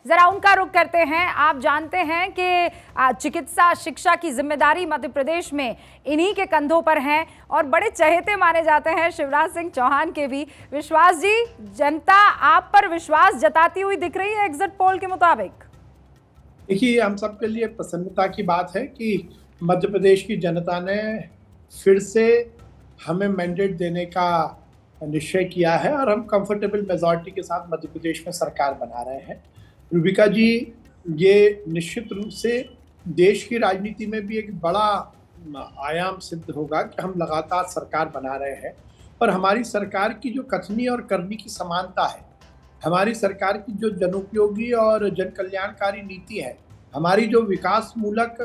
जरा उनका रुख करते हैं। आप जानते हैं कि चिकित्सा शिक्षा की जिम्मेदारी मध्य प्रदेश में इन्हीं के कंधों पर है और बड़े चहेते माने जाते हैं शिवराज सिंह चौहान के भी। विश्वास जी, जनता आप पर विश्वास जताती हुई दिख रही है एग्जिट पोल के मुताबिक? देखिए, हम सबके लिए प्रसन्नता की बात है कि मध्य प्रदेश की जनता ने फिर से हमें मैंडेट देने का निश्चय किया है और हम कंफर्टेबल मेजॉरिटी के साथ मध्य प्रदेश में सरकार बना रहे हैं। रूबिका जी, ये निश्चित रूप से देश की राजनीति में भी एक बड़ा आयाम सिद्ध होगा कि हम लगातार सरकार बना रहे हैं और हमारी सरकार की जो कथनी और करनी की समानता है, हमारी सरकार की जो जनोपयोगी और जन कल्याणकारी नीति है, हमारी जो विकास मूलक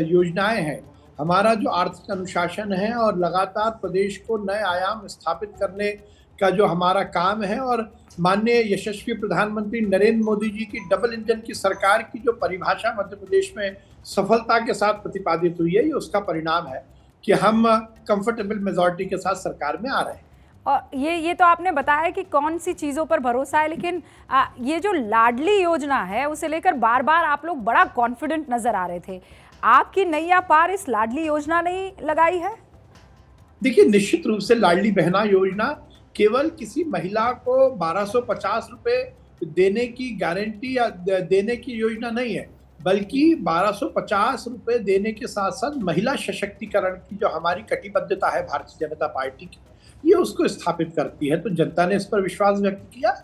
योजनाएं हैं, हमारा जो आर्थिक अनुशासन है और लगातार प्रदेश को नए आयाम स्थापित करने का जो हमारा काम है और माननीय यशस्वी प्रधानमंत्री नरेंद्र मोदी जी की डबल इंजन की सरकार की जो परिभाषा मध्य प्रदेश में सफलता के साथ प्रतिपादित हुई है, ये उसका परिणाम है कि हम कंफर्टेबल मेजॉरिटी के साथ सरकार में आ रहे हैं। और ये तो आपने बताया कि कौन सी चीज़ों पर भरोसा है, लेकिन ये जो लाडली योजना है उसे लेकर बार बार आप लोग बड़ा कॉन्फिडेंट नजर आ रहे थे। आपकी नैया पार इस लाडली योजना ने लगाई है? देखिए, निश्चित रूप से लाडली बहना योजना केवल किसी महिला को 1250 रुपए देने की गारंटी या देने की योजना नहीं है, बल्कि 1250 रुपए देने के साथ साथ महिला सशक्तिकरण की जो हमारी कटिबद्धता है भारतीय जनता पार्टी की, ये उसको स्थापित करती है। तो जनता ने इस पर विश्वास व्यक्त किया।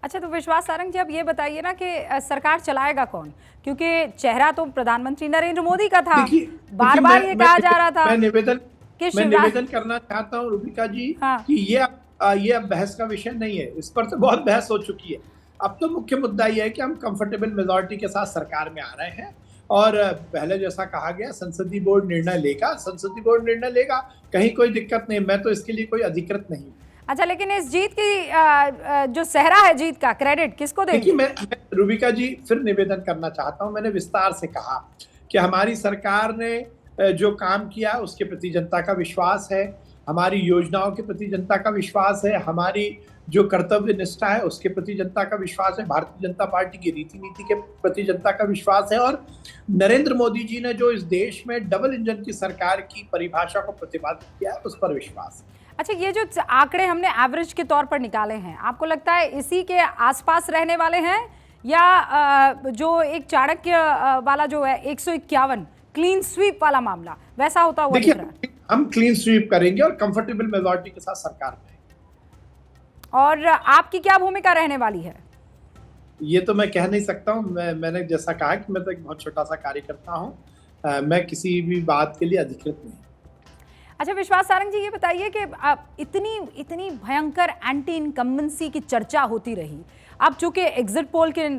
अच्छा, तो विश्वास सारंग जी, अब ये बताइए ना कि सरकार चलाएगा कौन, क्योंकि चेहरा तो प्रधानमंत्री नरेंद्र मोदी का था। बार बार ये कहा जा रहा था। मैं निवेदन करना चाहता हूँ रूबिका जी, हाँ, कि ये अब बहस का विषय नहीं है। इस पर तो बहुत बहस हो चुकी है। अब तो मुख्य मुद्दा ये है कि हम कंफर्टेबल मेजॉरिटी के साथ सरकार में आ रहे हैं और पहले जैसा कहा गया संसदीय बोर्ड निर्णय लेगा, संसदीय बोर्ड निर्णय लेगा, कहीं कोई दिक्कत नहीं। मैं तो इसके लिए कोई अधिकृत नहीं हूँ। अच्छा, लेकिन इस जीत की जो सेहरा है, जीत का क्रेडिट किसको देंगे? देखिए, मैं रूबिका जी फिर निवेदन करना चाहता हूं। मैंने विस्तार से कहा कि हमारी सरकार ने जो काम किया उसके प्रति जनता का विश्वास है, हमारी योजनाओं के प्रति जनता का विश्वास है, हमारी जो कर्तव्य निष्ठा है उसके प्रति जनता का विश्वास है, भारतीय जनता पार्टी की रीति नीति के प्रति जनता का विश्वास है और नरेंद्र मोदी जी ने जो इस देश में डबल इंजन की सरकार की परिभाषा को प्रतिपादित किया है उस पर विश्वास है। अच्छा, ये जो आंकड़े हमने एवरेज के तौर पर निकाले हैं, आपको लगता है इसी के आसपास रहने वाले हैं या जो एक चाणक्य वाला जो है 151 क्लीन स्वीप वाला मामला वैसा होता हुआ दिख रहा है? हम क्लीन स्वीप करेंगे और कंफर्टेबल मेजॉरिटी के साथ सरकार में। और आपकी क्या भूमिका रहने वाली है? ये तो मैं कह नहीं सकता हूँ। मैंने जैसा कहा कि मैं तो एक बहुत छोटा सा कार्यकर्ता हूँ, मैं किसी भी बात के लिए अधिकृत नहीं। अच्छा, विश्वास सारंग जी, ये बताइए कि इतनी भयंकर एंटी इनकम्बेंसी की चर्चा होती रही। अब चूंकि एग्जिट पोल के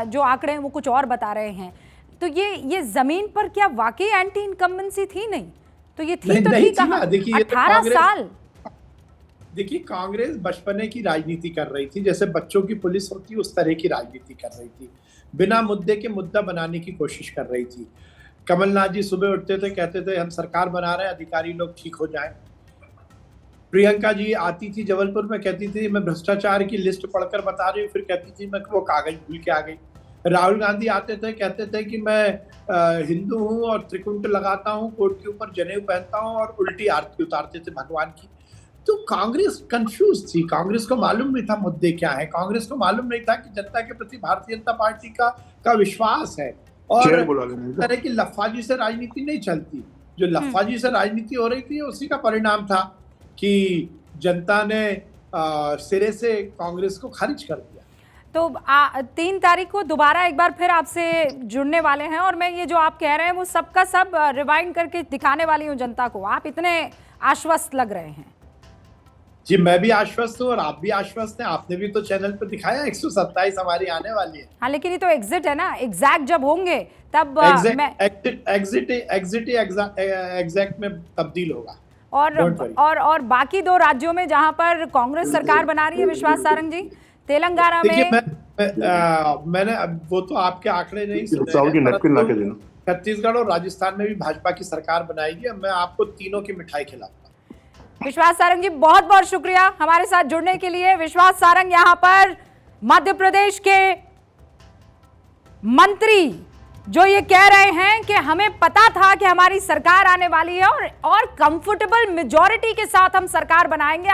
जो आंकड़े हैं वो कुछ और बता रहे हैं, तो ये जमीन पर क्या वाकई एंटी इनकम्बेंसी थी? नहीं तो ये थी तो थी कहाँ? 18 साल। देखिए, कांग्रेस बचपने की राजनीति कर रही थी, जैसे बच्चों की पुलिस होती है उस तरह की राजनीति कर रही थी, बिना मुद्दे के मुद्दा बनाने की कोशिश कर रही थी। कमलनाथ जी सुबह उठते थे, कहते थे हम सरकार बना रहे हैं, अधिकारी लोग ठीक हो जाएं। प्रियंका जी आती थी जबलपुर में, कहती थी मैं भ्रष्टाचार की लिस्ट पढ़कर बता रही हूँ, फिर कहती थी मैं वो कागज भूल के आ गई। राहुल गांधी आते थे, कहते थे कि मैं हिंदू हूँ और त्रिकुंट लगाता हूँ, कोट के ऊपर जनेऊ पहनता हूँ और उल्टी आरती उतारते थे भगवान की। तो कांग्रेस कंफ्यूज थी, कांग्रेस को मालूम नहीं था मुद्दे क्या है, कांग्रेस को मालूम नहीं था कि जनता के प्रति भारतीय जनता पार्टी का विश्वास है और इस तरह की लफाजी से राजनीति नहीं चलती। जो लफाजी से राजनीति हो रही थी उसी का परिणाम था कि जनता ने सिरे से कांग्रेस को खारिज कर दिया। तो 3 तारीख को दोबारा एक बार फिर आपसे जुड़ने वाले हैं और मैं ये जो आप कह रहे हैं वो सबका सब रिवाइंड करके दिखाने वाली हूँ जनता को। आप इतने आश्वस्त लग रहे हैं। जी, मैं भी आश्वस्त हूँ और आप भी आश्वस्त हैं। आपने भी तो चैनल पर दिखाया 127 हमारी आने वाली है। हाँ, लेकिन ये तो एग्जिट है ना, एग्जैक्ट जब होंगे तब एग्जैक्ट में तब्दील होगा। और बाकी 2 राज्यों में जहां पर कांग्रेस सरकार बना रही है विश्वास सारंग जी, तेलंगाना में मैंने वो तो आपके आंकड़े नहीं सुने, छत्तीसगढ़ और राजस्थान में भी भाजपा की सरकार बनाएगी। मैं आपको तीनों की मिठाई खिलाऊंगा। विश्वास सारंग जी, बहुत बहुत शुक्रिया हमारे साथ जुड़ने के लिए। विश्वास सारंग यहाँ पर मध्य प्रदेश के मंत्री जो ये कह रहे हैं कि हमें पता था कि हमारी सरकार आने वाली है और कंफर्टेबल मेजॉरिटी के साथ हम सरकार बनाएंगे।